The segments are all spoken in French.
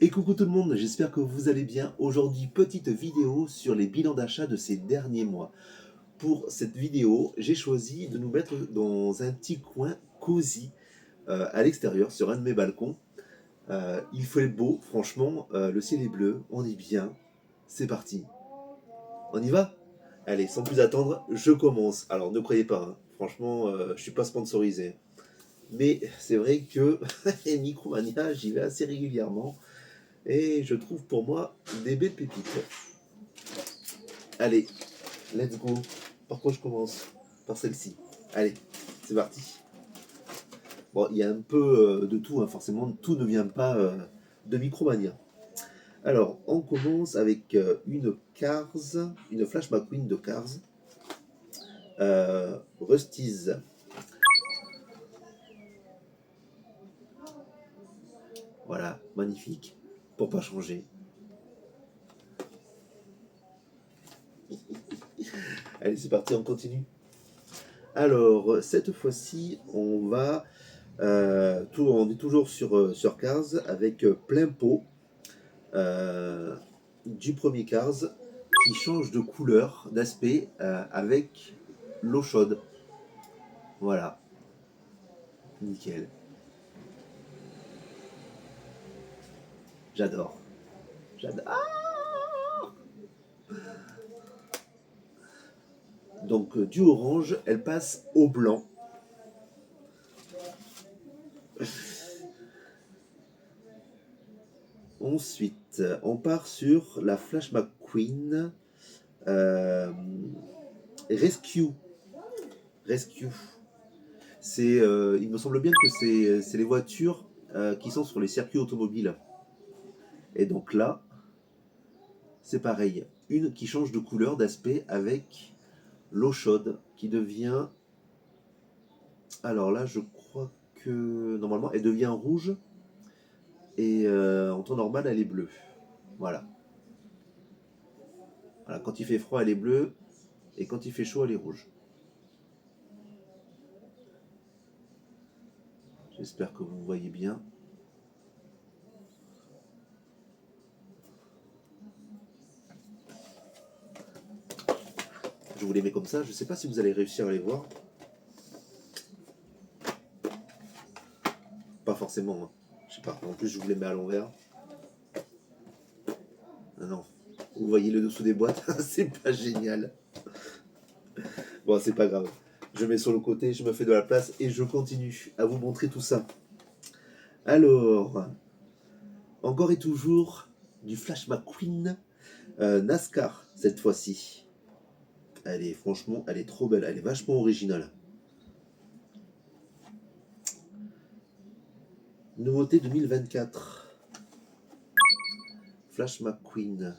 Et coucou tout le monde, j'espère que vous allez bien. Aujourd'hui, petite vidéo sur les bilans d'achat de ces derniers mois. Pour cette vidéo, j'ai choisi de nous mettre dans un petit coin cosy à l'extérieur, sur un de mes balcons. Il fait beau, franchement, le ciel est bleu, on est bien. C'est parti. On y va? Allez, sans plus attendre, je commence. Alors ne croyez pas, hein, franchement, je suis pas sponsorisé. Mais c'est vrai que Micromania, j'y vais assez régulièrement. Et je trouve pour moi des belles pépites. Allez, let's go. Par quoi je commence? Par celle-ci. Allez, c'est parti. Bon, il y a un peu de tout, hein, forcément, tout ne vient pas de Micromania. Alors, on commence avec une Cars, une Flash McQueen de Cars, Rustys. Voilà, magnifique, pour pas changer. Allez, c'est parti, on continue. Alors, cette fois-ci, on est toujours sur Cars avec plein pot du premier Cars qui change de couleur, d'aspect avec l'eau chaude. Voilà, nickel. J'adore. J'adore. Donc du orange, elle passe au blanc. Ensuite, on part sur la Flash McQueen euh, Rescue. Rescue. Il me semble bien que c'est les voitures qui sont sur les circuits automobiles. Et donc là, c'est pareil. Une qui change de couleur, d'aspect avec l'eau chaude qui devient. Alors là, je crois que normalement, elle devient rouge et en temps normal, elle est bleue. Voilà. Voilà. Quand il fait froid, elle est bleue et quand il fait chaud, elle est rouge. J'espère que vous voyez bien. Je vous les mets comme ça. Je ne sais pas si vous allez réussir à les voir. Pas forcément. Hein. Je sais pas. En plus, je vous les mets à l'envers. Ah non. Vous voyez le dessous des boîtes. C'est pas génial. Bon, c'est pas grave. Je mets sur le côté, je me fais de la place et je continue à vous montrer tout ça. Alors, encore et toujours du Flash McQueen NASCAR cette fois-ci. Franchement, elle est trop belle, elle est vachement originale. Nouveauté 2024. Flash McQueen.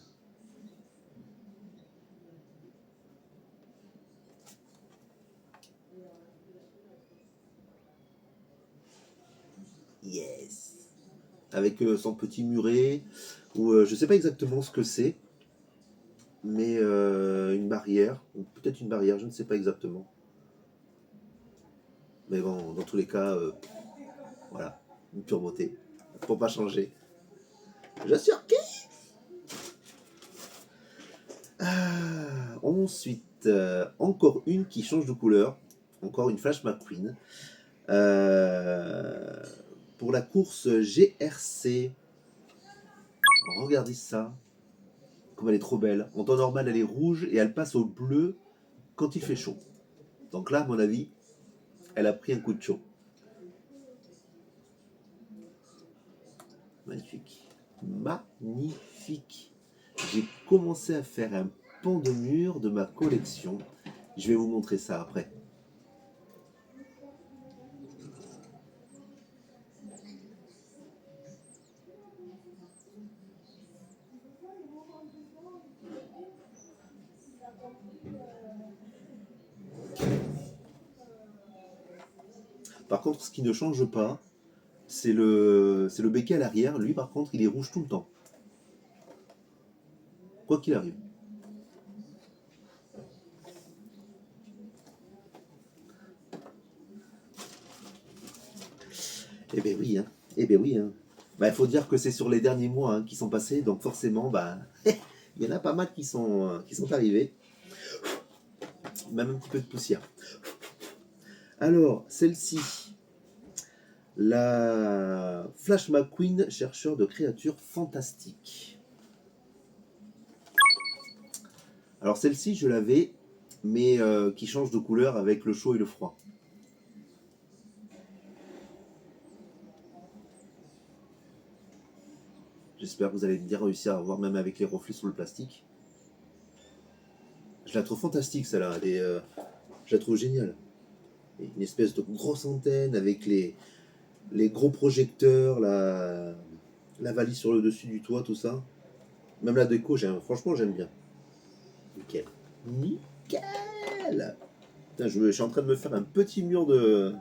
Yes. Avec son petit muret, ou je sais pas exactement ce que c'est, mais une barrière, ou peut-être une barrière, je ne sais pas exactement. Mais bon, dans tous les cas, voilà, une pure beauté. Pour pas changer. Je surkiffe. Ensuite, encore une qui change de couleur. Encore une Flash McQueen. Euh, pour la course GRC. Regardez ça. Comme elle est trop belle. En temps normal, elle est rouge et elle passe au bleu quand il fait chaud. Donc là, à mon avis, elle a pris un coup de chaud. Magnifique. Magnifique. J'ai commencé à faire un pan de mur de ma collection. Je vais vous montrer ça après. Par contre, ce qui ne change pas, c'est le béquet à l'arrière. Lui, par contre, il est rouge tout le temps. Quoi qu'il arrive. Eh ben oui, hein. Eh ben oui, hein. Bah, il faut dire que c'est sur les derniers mois qui sont passés, donc forcément, bah, il y en a pas mal qui sont arrivés. Même un petit peu de poussière. Alors, celle-ci, la Flash McQueen, chercheur de créatures fantastiques. Alors celle-ci, je l'avais, mais qui change de couleur avec le chaud et le froid. J'espère que vous allez bien réussir à voir, même avec les reflets sur le plastique. Je la trouve fantastique, celle-là. Je la trouve géniale. Une espèce de grosse antenne avec les gros projecteurs, la valise sur le dessus du toit, tout ça. Même la déco, franchement, j'aime bien. Nickel. Nickel. Putain, je suis en train de me faire un petit mur de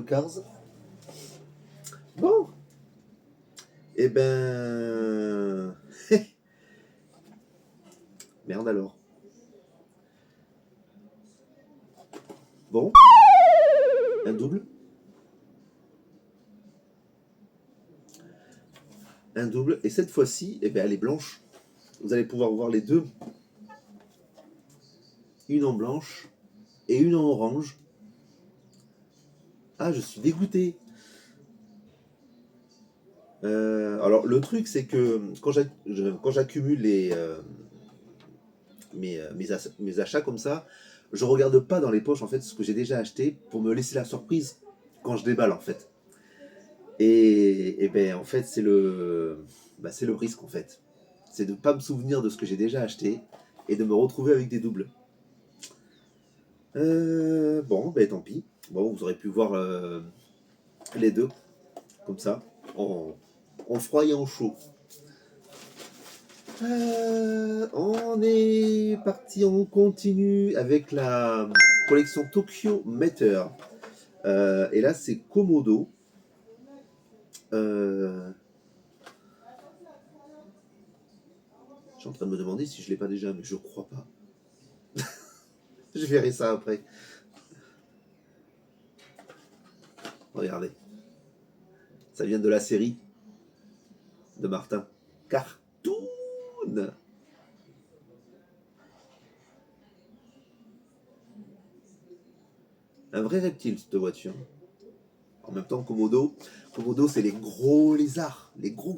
Cars. Bon. Eh ben... Merde alors. Bon. Un double. Un double. Et cette fois-ci, eh ben, elle est blanche. Vous allez pouvoir voir les deux. Une en blanche et une en orange. Ah, je suis dégoûté. Alors, le truc, c'est que quand j'accumule mes achats comme ça, je regarde pas dans les poches en fait ce que j'ai déjà acheté pour me laisser la surprise quand je déballe en fait. Et ben en fait c'est le risque en fait. C'est de ne pas me souvenir de ce que j'ai déjà acheté et de me retrouver avec des doubles. Bon, ben tant pis. Bon, vous aurez pu voir les deux comme ça en froid et en chaud. On est parti, on continue avec la collection Tokyo Meter. Et là, c'est Komodo. Je suis en train de me demander si je l'ai pas déjà, mais je crois pas. Je verrai ça après. Regardez. Ça vient de la série de Martin. Cartoon. Un vrai reptile, cette voiture. En même temps, Komodo, c'est les gros lézards. Les gros,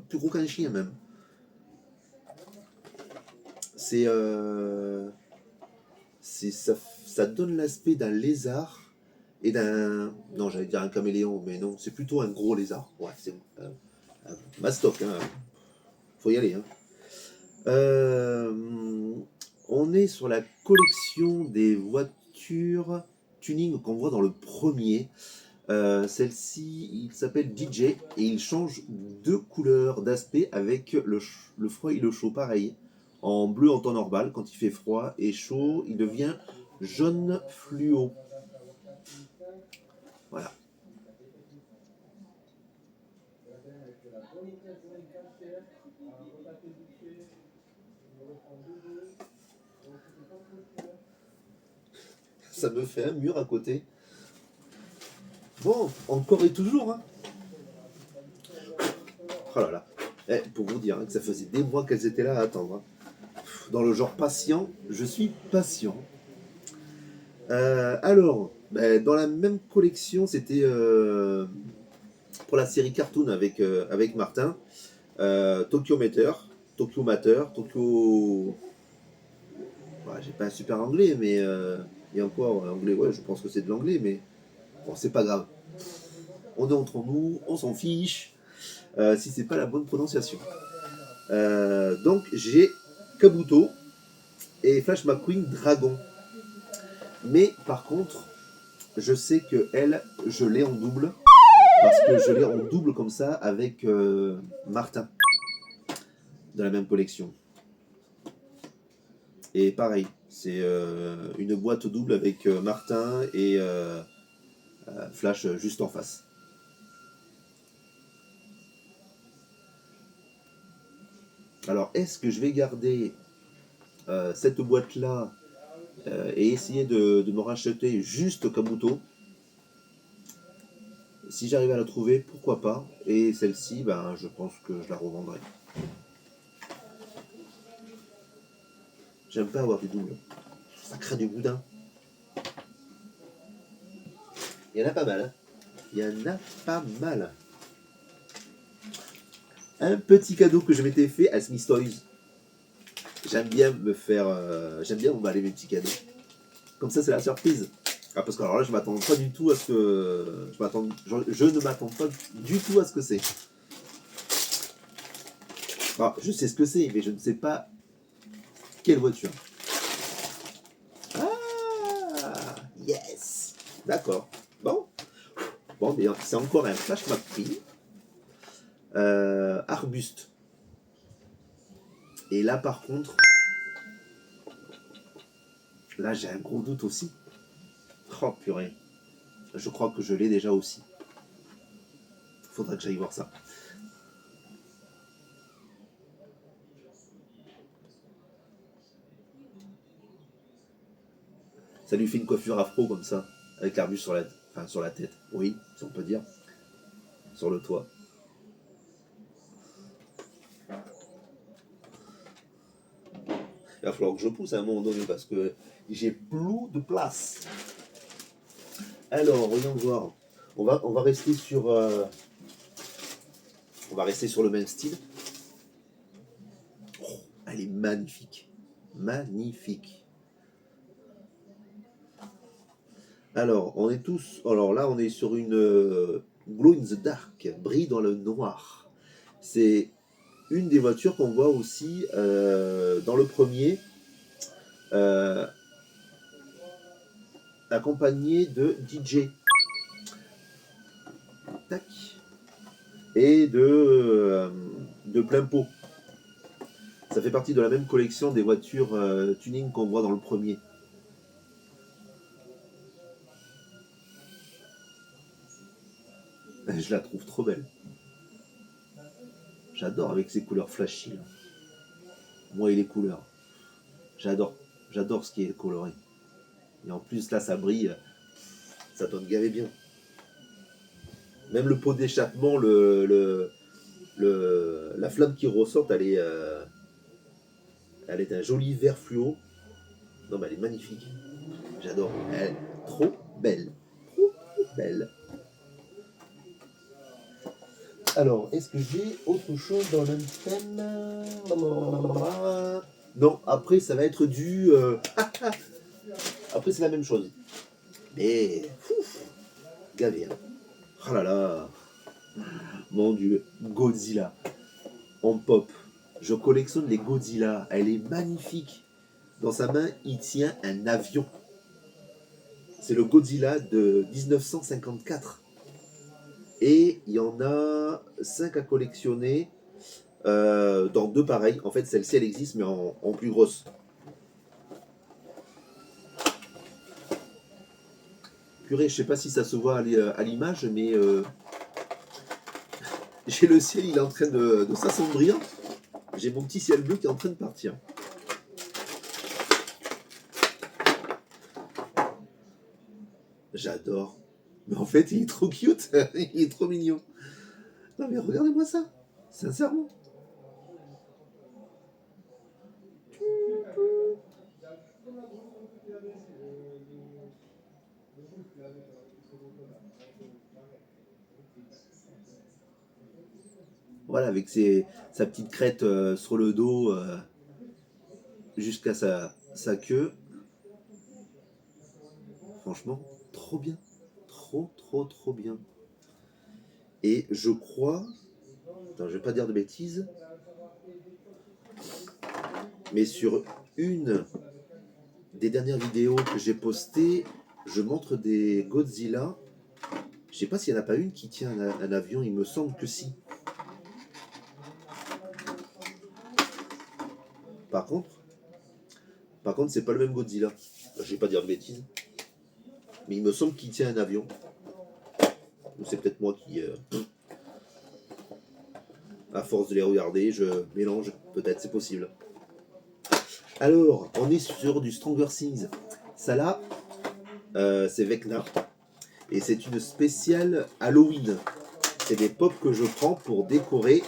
plus gros qu'un chien même. C'est ça donne l'aspect d'un lézard et d'un... Non, j'allais dire un caméléon, mais non, c'est plutôt un gros lézard. Ouais, c'est un mastoc, hein. Faut y aller. Hein. On est sur la collection des voitures tuning qu'on voit dans le premier. Celle-ci, il s'appelle DJ et il change de couleur, d'aspect avec le froid et le chaud. Pareil, en bleu en temps normal, quand il fait froid et chaud, il devient jaune fluo. Voilà. Ça me fait un mur à côté. Bon, encore et toujours. Hein. Oh là là. Pour vous dire que ça faisait des mois qu'elles étaient là à attendre. Hein. Dans le genre patient, je suis patient. Alors, dans la même collection, c'était pour la série Cartoon avec Martin, Tokyo Mater, Tokyo... Ouais, j'ai pas un super anglais, mais... et encore, anglais, ouais, je pense que c'est de l'anglais, mais bon, c'est pas grave. On est entre nous, on s'en fiche, si c'est pas la bonne prononciation. Donc, j'ai Kabuto et Flash McQueen Dragon. Mais par contre, je sais que elle, je l'ai en double. Parce que je l'ai en double comme ça avec Martin. De la même collection. Et pareil, c'est une boîte double avec Martin et Flash juste en face. Alors, est-ce que je vais garder cette boîte-là et essayer de me racheter juste Kabuto? si j'arrive à la trouver, pourquoi pas. Et celle-ci, ben, je pense que je la revendrai. J'aime pas avoir des doubles. Ça crée du boudin. Il y en a pas mal. Hein. Il y en a pas mal. Un petit cadeau que je m'étais fait à Smith Toys. J'aime bien me faire. J'aime bien m'emballer mes petits cadeaux. Comme ça, c'est la surprise. Ah, parce que alors là, je m'attends pas du tout à ce que. Je ne m'attends pas du tout à ce que c'est. Ah, je sais ce que c'est, mais je ne sais pas quelle voiture. Ah, yes. D'accord. Bon. Bon, mais c'est encore un Flash McQueen. Arbuste. Et là, par contre, là, j'ai un gros doute aussi. Oh, purée. Je crois que je l'ai déjà aussi. Faudra que j'aille voir ça. Ça lui fait une coiffure afro comme ça, avec l'arbuste sur la tête. Oui, si on peut dire. Sur le toit. Il va falloir que je pousse à un moment donné parce que j'ai plus de place. Alors, voyons voir. On va rester sur. On va rester sur le même style. Oh, elle est magnifique. Magnifique. Alors, on est tous. Alors là, on est sur une Glow in the Dark, brille dans le noir. C'est une des voitures qu'on voit aussi dans le premier, accompagnée de DJ. Tac. Et de plein pot. Ça fait partie de la même collection des voitures tuning qu'on voit dans le premier. Je la trouve trop belle. J'adore avec ses couleurs flashy. Là. Moi et les couleurs. J'adore. J'adore ce qui est coloré. Et en plus là ça brille. Ça donne gavé bien. Même le pot d'échappement, la flamme qui ressort, elle est un joli vert fluo. Non mais elle est magnifique. J'adore. Elle est trop belle. Trop belle. Alors, est-ce que j'ai autre chose dans le même thème? Non, après ça va être du... Après c'est la même chose. Mais... gavé. Hein. Oh là là. Mon dieu. Godzilla. En pop. Je collectionne les Godzilla. Elle est magnifique. Dans sa main, il tient un avion. C'est le Godzilla de 1954. Et il y en a 5 à collectionner dans 2 pareils. En fait, celle-ci, elle existe, mais en plus grosse. Purée, je sais pas si ça se voit à l'image, mais j'ai le ciel, il est en train de s'assombrir. J'ai mon petit ciel bleu qui est en train de partir. J'adore. Mais en fait, il est trop cute. Il est trop mignon. Non mais regardez-moi ça. Sincèrement. Voilà, avec sa petite crête sur le dos jusqu'à sa queue. Franchement, trop bien. Trop, trop, trop bien. Et je crois... Attends, je vais pas dire de bêtises. Mais sur une des dernières vidéos que j'ai postées, je montre des Godzilla. Je sais pas s'il n'y en a pas une qui tient un avion, il me semble que si. Par contre, c'est pas le même Godzilla. Je vais pas dire de bêtises. Mais il me semble qu'il tient un avion. Ou c'est peut-être moi qui... à force de les regarder, je mélange. Peut-être, c'est possible. Alors, on est sur du Stranger Things. Ça là, c'est Vecna. Et c'est une spéciale Halloween. C'est des pops que je prends pour décorer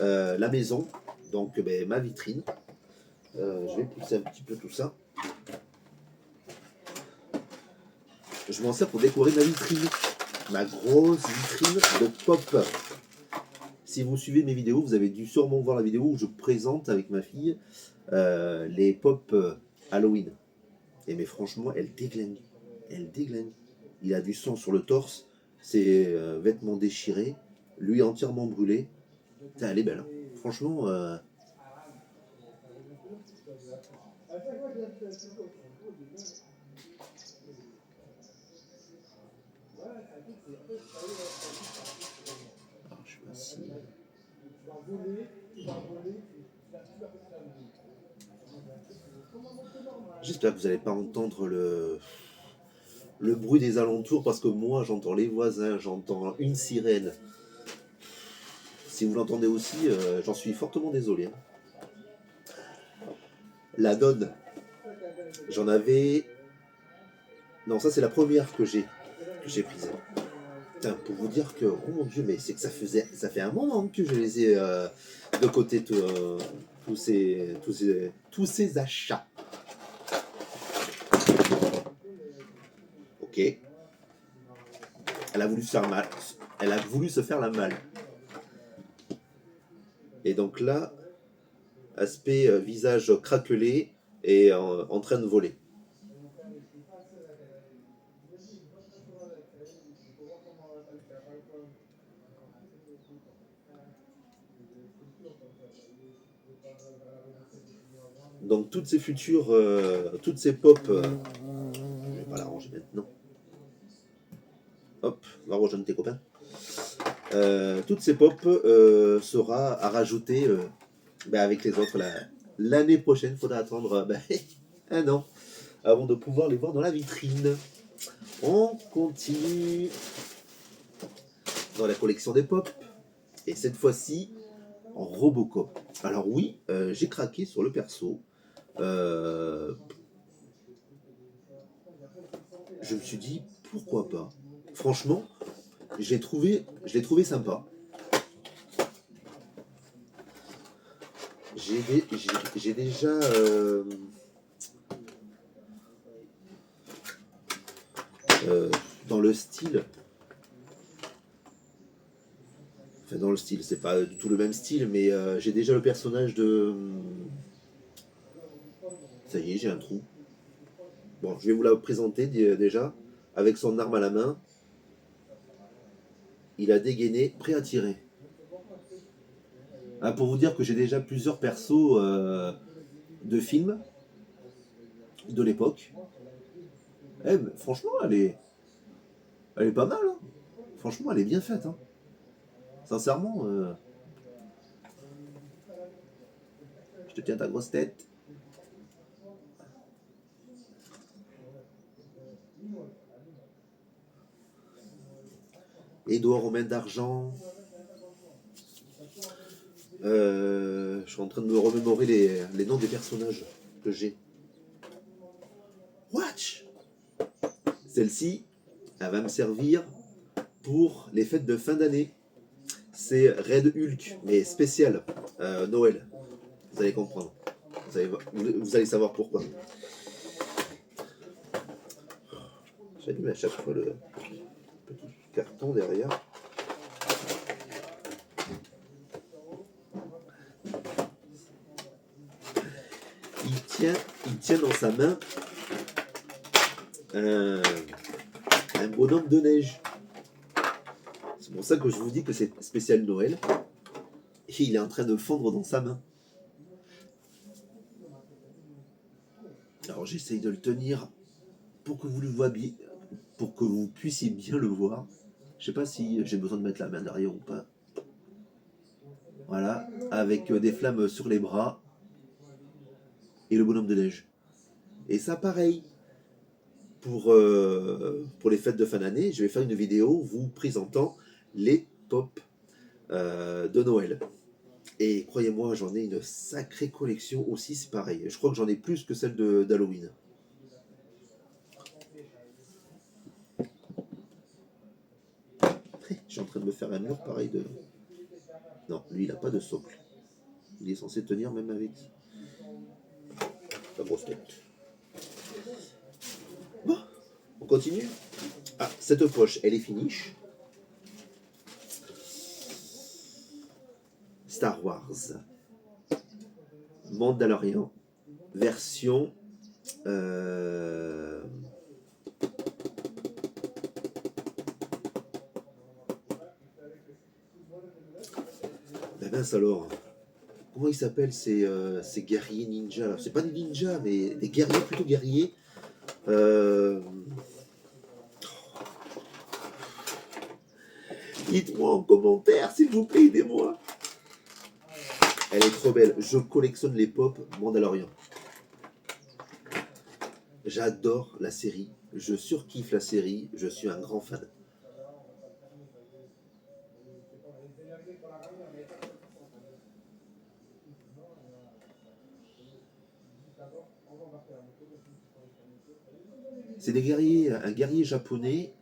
la maison, donc ben, ma vitrine. Je vais pousser un petit peu tout ça. Je m'en sers pour décorer ma vitrine, ma grosse vitrine de pop. Si vous suivez mes vidéos, vous avez dû sûrement voir la vidéo où je présente avec ma fille les pop Halloween. Et mais franchement, elle déglingue. Elle déglingue. Il a du sang sur le torse, ses vêtements déchirés, lui entièrement brûlé. Putain, elle est belle. Hein. Franchement, alors, je sais pas si... J'espère que vous n'allez pas entendre le bruit des alentours parce que moi j'entends les voisins, j'entends une sirène. Si vous l'entendez aussi, j'en suis fortement désolé. Hein. La donne, j'en avais. Non, ça c'est la première que j'ai prise. Putain, pour vous dire que, oh mon dieu, mais c'est que ça fait un moment que je les ai de côté tous ces achats. Ok. Elle a voulu se faire mal. Elle a voulu se faire la malle. Et donc là, aspect visage craquelé et en train de voler. Donc toutes ces futures, toutes ces pop, je vais pas la ranger maintenant. Hop, va rejoindre tes copains. Toutes ces pop sera à rajouter avec les autres l'année prochaine. Faudra attendre un an avant de pouvoir les voir dans la vitrine. On continue dans la collection des pop et cette fois-ci en Robocop. Alors oui, j'ai craqué sur le perso. Je me suis dit pourquoi pas. Franchement, je l'ai trouvé sympa. J'ai déjà dans le style. Enfin, dans le style, c'est pas du tout le même style, mais j'ai déjà le personnage de. Ça y est, j'ai un trou. Bon, je vais vous la présenter déjà. Avec son arme à la main, il a dégainé, prêt à tirer. Ah, pour vous dire que j'ai déjà plusieurs persos de films de l'époque. Franchement, elle est pas mal. Hein. Franchement, elle est bien faite. Hein. Sincèrement, je te tiens ta grosse tête. Édouard aux mains d'argent. Je suis en train de me remémorer les noms des personnages que j'ai. Watch. Celle-ci, elle va me servir pour les fêtes de fin d'année. C'est Red Hulk, mais spécial Noël. Vous allez comprendre. Vous allez savoir pourquoi. J'allume à chaque fois le petit carton derrière. Il tient dans sa main un bonhomme de neige. C'est pour ça que je vous dis que c'est spécial Noël. Et il est en train de fondre dans sa main. Alors j'essaye de le tenir pour que vous le voyez, pour que vous puissiez bien le voir. Je sais pas si j'ai besoin de mettre la main derrière ou pas. Voilà, avec des flammes sur les bras et le bonhomme de neige. Et ça pareil, pour les fêtes de fin d'année, je vais faire une vidéo vous présentant les pop de Noël. Et croyez-moi, j'en ai une sacrée collection aussi, c'est pareil. Je crois que j'en ai plus que celle d'Halloween. train de me faire un mur pareil de... Non, lui, il n'a pas de socle. Il est censé tenir même avec la grosse tête. Bon, on continue. Ah, cette poche, elle est finish. Star Wars. Mandalorian. Version... Ben mince alors. Comment ils s'appellent ces guerriers ninjas là? C'est pas des ninjas, mais des guerriers, plutôt guerriers. Dites-moi en commentaire, s'il vous plaît, aidez-moi. Elle est trop belle. Je collectionne les pop Mandalorian. J'adore la série. Je surkiffe la série. Je suis un grand fan. C'est des guerriers, un guerrier japonais.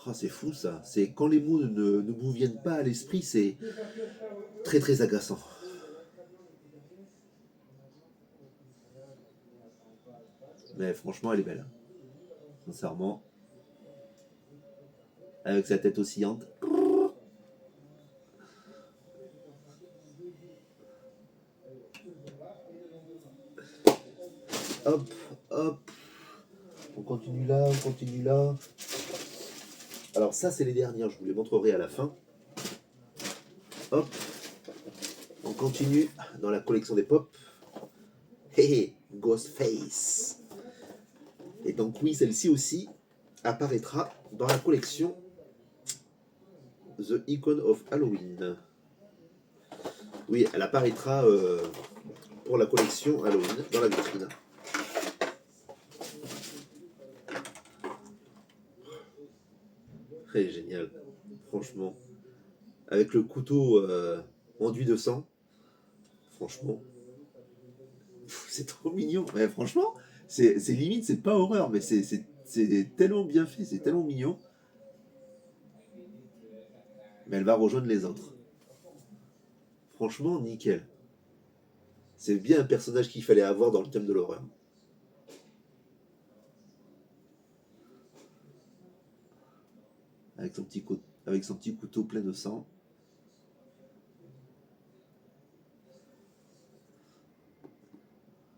Oh, c'est fou ça. C'est quand les mots ne vous viennent pas à l'esprit, c'est très très agaçant. Mais franchement, elle est belle. Sincèrement. Avec sa tête oscillante. Hop, hop. On continue là, on continue là. Alors ça, c'est les dernières. Je vous les montrerai à la fin. Hop. On continue dans la collection des pop. Hey, Ghostface. Et donc oui, celle-ci aussi apparaîtra dans la collection The Icon of Halloween. Oui, elle apparaîtra pour la collection Halloween dans la vitrine. Très génial, franchement. Avec le couteau enduit de sang, franchement, c'est trop mignon. Mais franchement, c'est limite, c'est pas horreur, mais c'est tellement bien fait, c'est tellement mignon. Mais elle va rejoindre les autres. Franchement, nickel. C'est bien un personnage qu'il fallait avoir dans le thème de l'horreur. Avec son petit couteau plein de sang.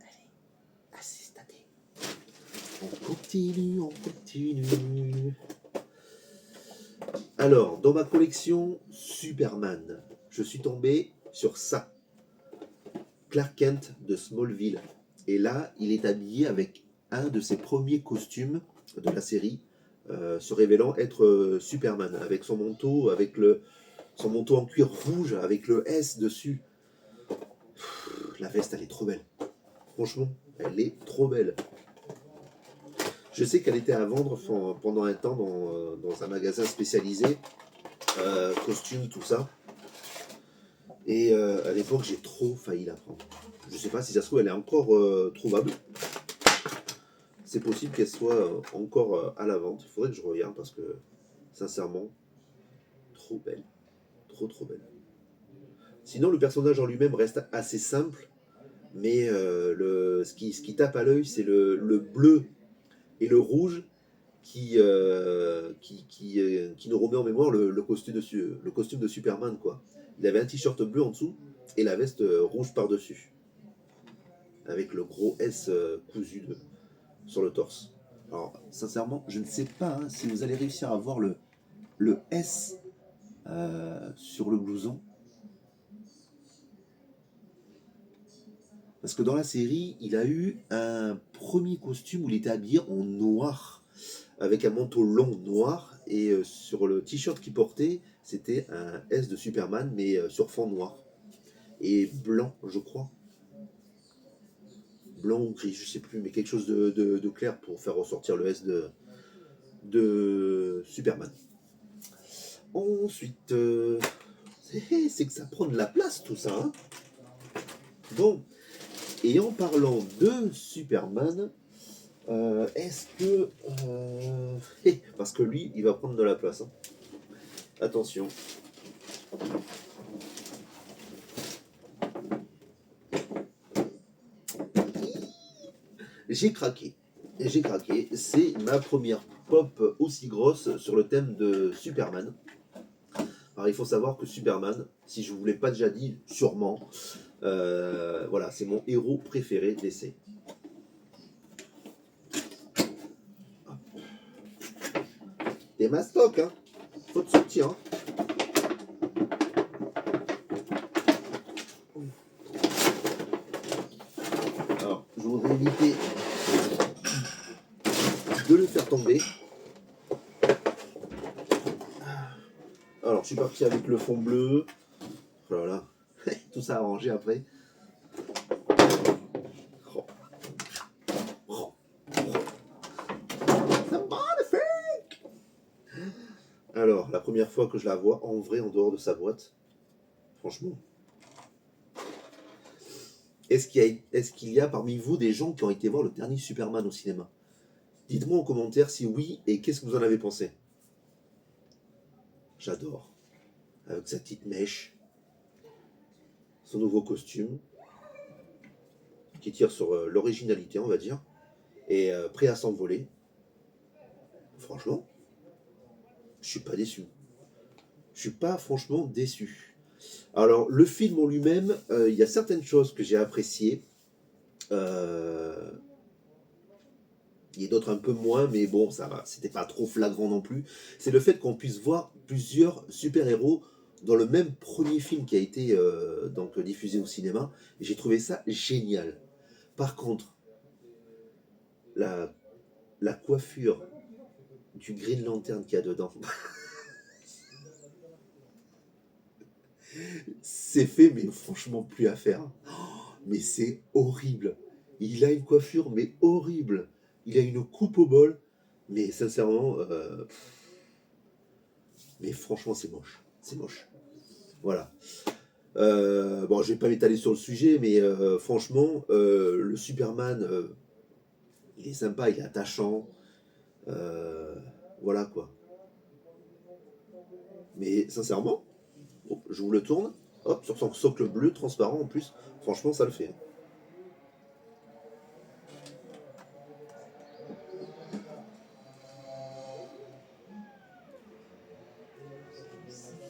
Allez, assistez. On continue, on continue. Alors, dans ma collection Superman, je suis tombé sur ça. Clark Kent de Smallville. Et là, il est habillé avec un de ses premiers costumes de la série, se révélant être Superman, avec son manteau, son manteau en cuir rouge, avec le S dessus. La veste, elle est trop belle. Franchement, elle est trop belle. Je sais qu'elle était à vendre pendant un temps dans un magasin spécialisé, costumes, tout ça. Et à l'époque, j'ai trop failli la prendre. Je sais pas si ça se trouve, elle est encore trouvable. C'est possible qu'elle soit encore à la vente. Il faudrait que je regarde parce que, sincèrement, trop belle. Trop, trop belle. Sinon, le personnage en lui-même reste assez simple. Mais ce qui tape à l'œil, c'est le bleu et le rouge qui nous remet en mémoire le costume de Superman, quoi. Il avait un t-shirt bleu en dessous et la veste rouge par-dessus, avec le gros S cousu sur le torse. Alors, sincèrement, je ne sais pas si vous allez réussir à voir le S sur le blouson. Parce que dans la série, il a eu un premier costume où il était habillé en noir, avec un manteau long noir, et sur le t-shirt qu'il portait, c'était un S de Superman, mais sur fond noir. Et blanc, je crois. Blanc ou gris, je sais plus, mais quelque chose de clair pour faire ressortir le S de Superman. Ensuite, c'est que ça prend de la place tout ça. Hein. Bon, et en parlant de Superman, est-ce que... parce que lui, il va prendre de la place. Hein. Attention. J'ai craqué. J'ai craqué. C'est ma première pop aussi grosse sur le thème de Superman. Alors il faut savoir que Superman, si je ne vous l'ai pas déjà dit, sûrement, voilà, c'est mon héros préféré d'essai. Des mastocs, hein. Faut te sortir, hein. Alors, je voudrais éviter de le faire tomber. Alors, je suis parti avec le fond bleu. Voilà. Tout ça arrangé après. Oh. Oh. Alors, la première fois que je la vois en vrai en dehors de sa boîte, franchement. Est-ce qu'il y a parmi vous des gens qui ont été voir le dernier Superman au cinéma? Dites-moi en commentaire si oui et qu'est-ce que vous en avez pensé. J'adore. Avec sa petite mèche, son nouveau costume, qui tire sur l'originalité, on va dire, et prêt à s'envoler. Franchement, je suis pas déçu. Je suis pas franchement déçu. Alors, le film en lui-même, il y a certaines choses que j'ai appréciées. Il y a d'autres un peu moins, mais bon, ça va, c'était pas trop flagrant non plus. C'est le fait qu'on puisse voir plusieurs super-héros dans le même premier film qui a été donc diffusé au cinéma. Et j'ai trouvé ça génial. Par contre, la, la coiffure du Green Lantern qu'il y a dedans, c'est fait, mais franchement plus à faire. Mais c'est horrible. Il a une coiffure, mais horrible. Il a une coupe au bol, mais sincèrement, mais franchement, c'est moche. C'est moche. Voilà. Bon, je vais pas m'étaler sur le sujet, mais franchement, le Superman, il est sympa, il est attachant. euh, voilà quoi. Mais sincèrement, oh, je vous le tourne, hop, sur son socle bleu transparent en plus, franchement, ça le fait.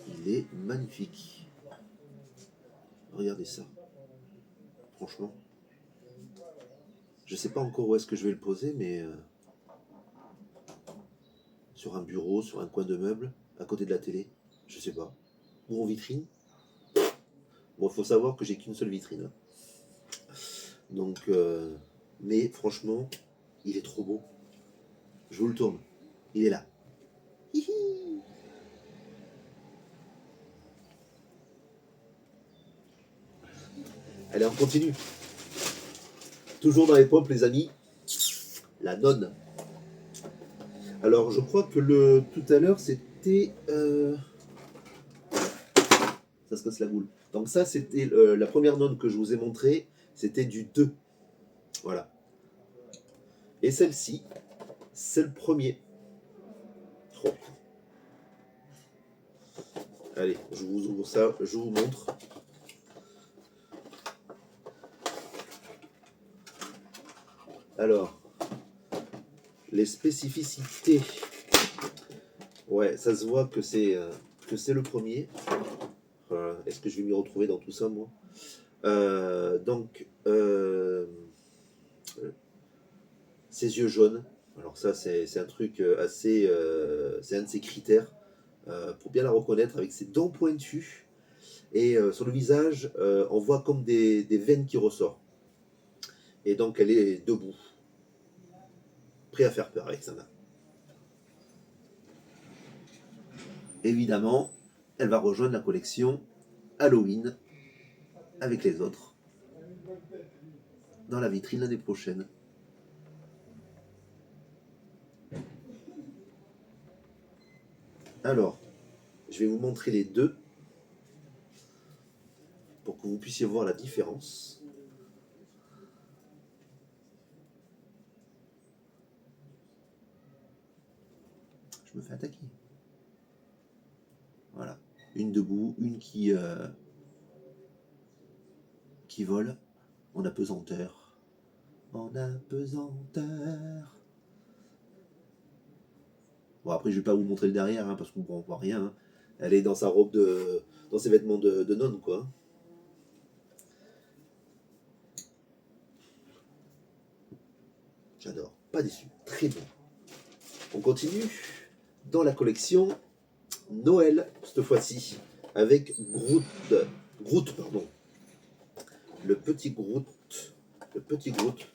Il est magnifique. Regardez ça. Franchement. Je sais pas encore où est-ce que je vais le poser, mais sur un bureau, sur un coin de meuble, à côté de la télé, je sais pas. Ou en vitrine. Bon, il faut savoir que j'ai qu'une seule vitrine. Donc, mais franchement, il est trop beau. Je vous le tourne. Il est là. Hihi. Allez, on continue. Toujours dans les pompes, les amis. La nonne. Alors, je crois que tout à l'heure, c'était. Ça se casse la boule. Donc, ça, c'était la première nonne que je vous ai montrée. C'était du 2. Voilà. Et celle-ci, c'est le premier. Oh. Allez, je vous ouvre ça, je vous montre. Alors, les spécificités. Ouais, ça se voit que c'est le premier. Est-ce que je vais m'y retrouver dans tout ça, moi? Donc, ses yeux jaunes. Alors ça, c'est un truc assez... c'est un de ses critères pour bien la reconnaître avec ses dents pointues. Et sur le visage, on voit comme des veines qui ressortent. Et donc, elle est debout, prêt à faire peur avec sa main. Évidemment, elle va rejoindre la collection Halloween avec les autres dans la vitrine l'année prochaine. Alors, je vais vous montrer les deux pour que vous puissiez voir la différence. Je me fais attaquer. une debout, une qui vole en apesanteur. En apesanteur. Bon, après, je vais pas vous montrer le derrière, hein, parce qu'on ne voit rien. Hein. Elle est dans sa robe dans ses vêtements de nonne, quoi. J'adore. Pas déçu. Très bon. On continue dans la collection Noël, cette fois-ci, avec Groot. Groot, pardon. Le petit Groot. Le petit Groot.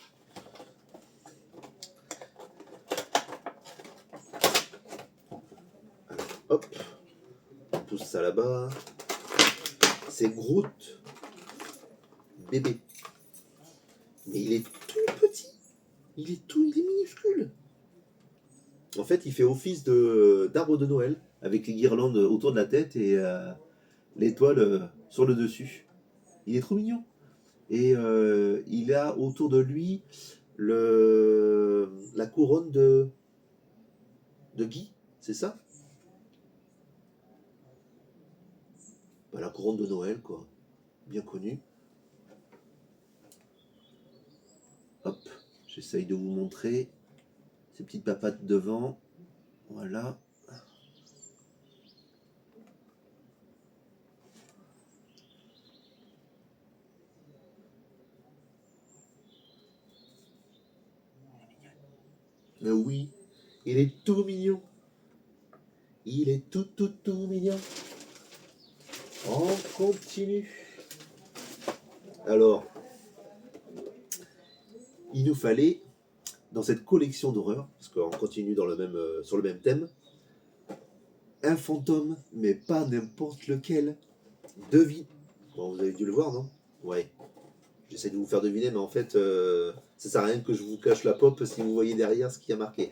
Alors, hop. On pousse ça là-bas. C'est Groot bébé. Mais il est tout petit. Il est minuscule. En fait, il fait office d'arbre de Noël, avec les guirlandes autour de la tête et l'étoile sur le dessus. Il est trop mignon. Et il a autour de lui la couronne de Guy, c'est ça? Bah, la couronne de Noël, quoi. Bien connue. Hop, j'essaye de vous montrer ces petites papates devant. Voilà. Mais oui, il est tout mignon. Il est tout mignon. On continue. Alors, il nous fallait, dans cette collection d'horreur, parce qu'on continue sur le même thème, un fantôme, mais pas n'importe lequel. Devine. Bon, vous avez dû le voir, non? Ouais. J'essaie de vous faire deviner, mais en fait, ça sert à rien que je vous cache la pop si vous voyez derrière ce qui a marqué.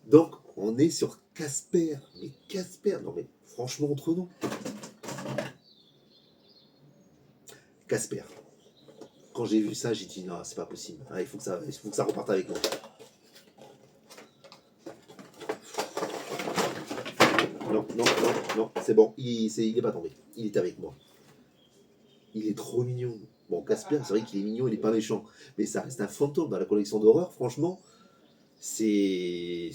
Donc, on est sur Casper. Mais Casper, non mais franchement, entre nous. Casper. Quand j'ai vu ça, j'ai dit non, c'est pas possible. Ah, il faut que ça reparte avec moi. Non, c'est bon. Il est pas tombé. Il est avec moi. Il est trop mignon. Bon, Casper, c'est vrai qu'il est mignon, il est pas méchant. Mais ça reste un fantôme dans la collection d'horreur, franchement. C'est.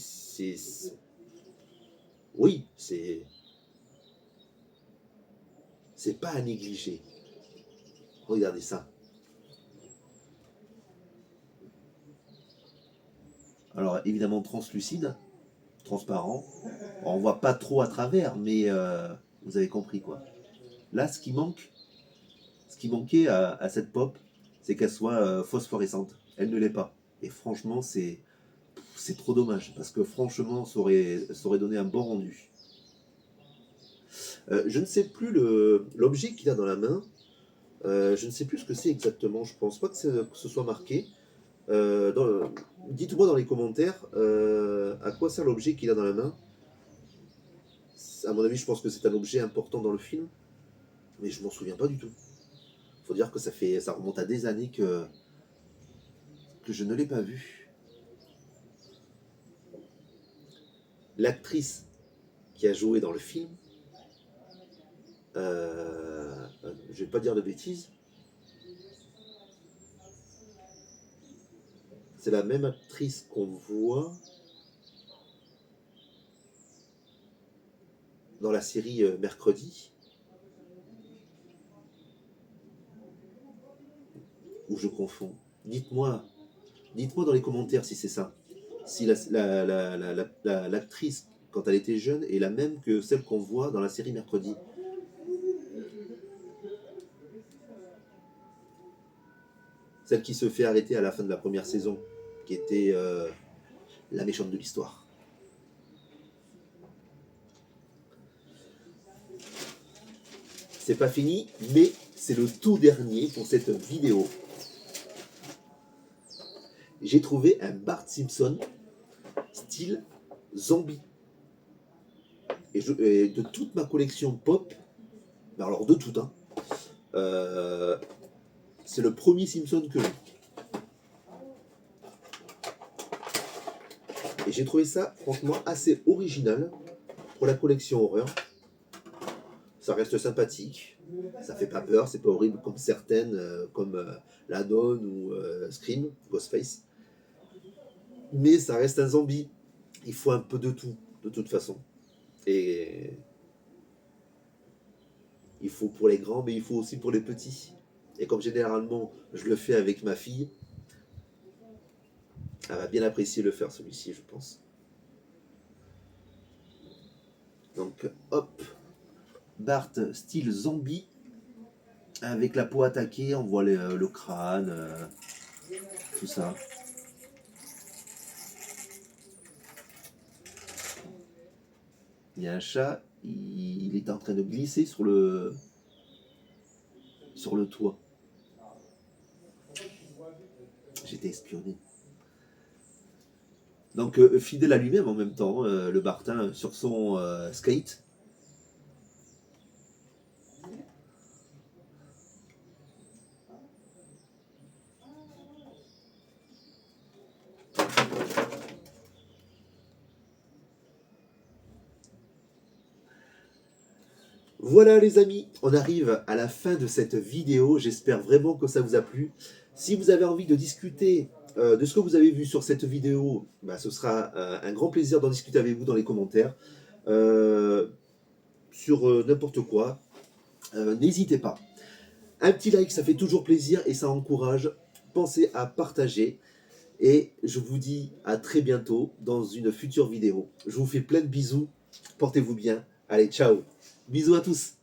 Oui, c'est pas à négliger. Regardez ça. Alors, évidemment, translucide, transparent. On voit pas trop à travers, mais vous avez compris, quoi. Là, ce qui manquait à cette pop, c'est qu'elle soit phosphorescente. Elle ne l'est pas. Et franchement, c'est trop dommage, parce que franchement, ça aurait donné un bon rendu. Je ne sais plus l'objet qu'il a dans la main. Je ne sais plus ce que c'est exactement. Je pense pas que ce soit marqué. Dites-moi dans les commentaires à quoi sert l'objet qu'il a dans la main. À mon avis, je pense que c'est un objet important dans le film, mais je m'en souviens pas du tout. Faut dire que ça remonte à des années que je ne l'ai pas vu. L'actrice qui a joué dans le film, je vais pas dire de bêtises, c'est la même actrice qu'on voit dans la série Mercredi, ou je confonds. Dites-moi dans les commentaires si c'est ça. Si l'actrice, quand elle était jeune, est la même que celle qu'on voit dans la série Mercredi. Celle qui se fait arrêter à la fin de la première saison, qui était la méchante de l'histoire. C'est pas fini, mais c'est le tout dernier pour cette vidéo. J'ai trouvé un Bart Simpson style zombie. Et de toute ma collection pop, alors de tout, hein, c'est le premier Simpson que j'ai. Et j'ai trouvé ça franchement assez original pour la collection horreur. ça reste sympathique, ça fait pas peur, c'est pas horrible comme certaines, comme la Nonne ou Scream, Ghostface. Mais ça reste un zombie. Il faut un peu de tout, de toute façon. Et il faut pour les grands, mais il faut aussi pour les petits. Et comme généralement, je le fais avec ma fille, elle va bien apprécier le faire, celui-ci, je pense. Donc, hop, Bart style zombie, avec la peau attaquée, on voit le crâne, tout ça. Il y a un chat, il est en train de glisser sur le toit. J'étais espionné. Donc fidèle à lui-même en même temps, le Bartin sur son skate. Voilà les amis, on arrive à la fin de cette vidéo, j'espère vraiment que ça vous a plu. Si vous avez envie de discuter de ce que vous avez vu sur cette vidéo, bah, ce sera un grand plaisir d'en discuter avec vous dans les commentaires. Sur n'importe quoi, n'hésitez pas. Un petit like, ça fait toujours plaisir et ça encourage. Pensez à partager. Et je vous dis à très bientôt dans une future vidéo. Je vous fais plein de bisous. Portez-vous bien. Allez, ciao. Bisous à tous.